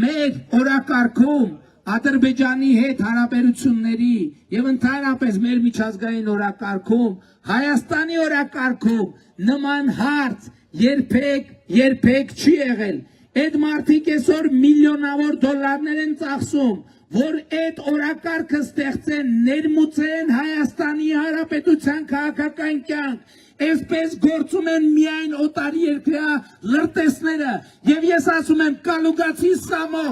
մեր օրակարգում Ադրբեջանի հետ հարաբերությունների եւ ընդհանրապես մեր միջազգային օրակարգում Հայաստանի օրակարգում նման հարց երբեք չի եղել։ Այդ մարդիկ այսօր միլիոնավոր դոլարներ են ծախսում, որ այդ օրակարգը ստեղծեն, ներմուծեն Հայաստանի Հանրապետության քաղաքական կյանք, այսպես գործում են միայն օտարերկրյա լրտեսները, եւ ես ասում եմ կալուգացի Սամո,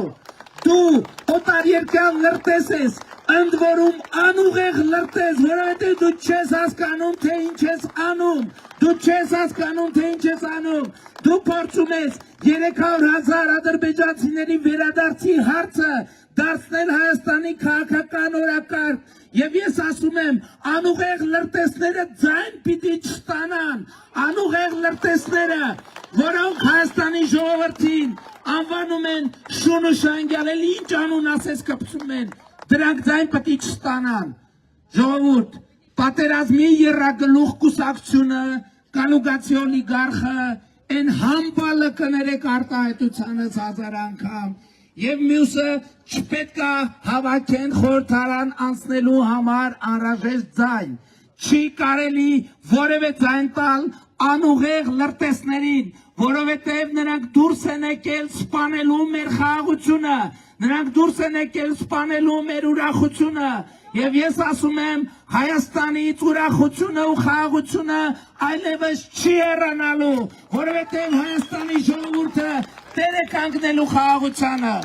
դու օտարերկրյա լրտես ես, ընդ որում անուղեղ լրտես, որովհետեւ դու չես հասկանում, թե ինչ ես անում, դու չես հասկանում, թե ինչ ես անում, դու փորձում ես 300,000 ադրբեջանցիների վերադարձի հարցը դարձնել Հայաստանի քաղաքական օրակարգ, եւ ես ասում եմ, անուղեղ լրտեսները ձայն պիտի չստանան, անուղեղ լրտեսները, որոնք Հայաստանի ժողովրդին անվանում են շուն ու շանգյալ, ինչ անուն ասես կպցում են, դրանք ձայն պիտի չստանան։ Ժողովուրդ, պատերազմի եռագլուխ կուսակցությունը, կալուգացի օլիգարխը, այն համբալը կներեք արտահայտությանս 1000 անգամ, եւ մյուսը չպետք է հավաքեն խորհրդարան անցնելու համար անհրաժեշտ ձայն, չի կարելի որևէ ձայն տալ անուղեղ լրտեսներին, որովհետև նրանք դուրս են եկել սպանելու մեր խաղաղությունը, նրանք դուրս են եկել սպանելու մեր ուրախությունը, եւ ես ասում եմ Հայաստանից ուրախությունը ու խաղաղությունը այլևս չի հեռանալու, որովհետև Հայաստանի ժողովուրդը տեր է կանգնելու խաղաղությանը։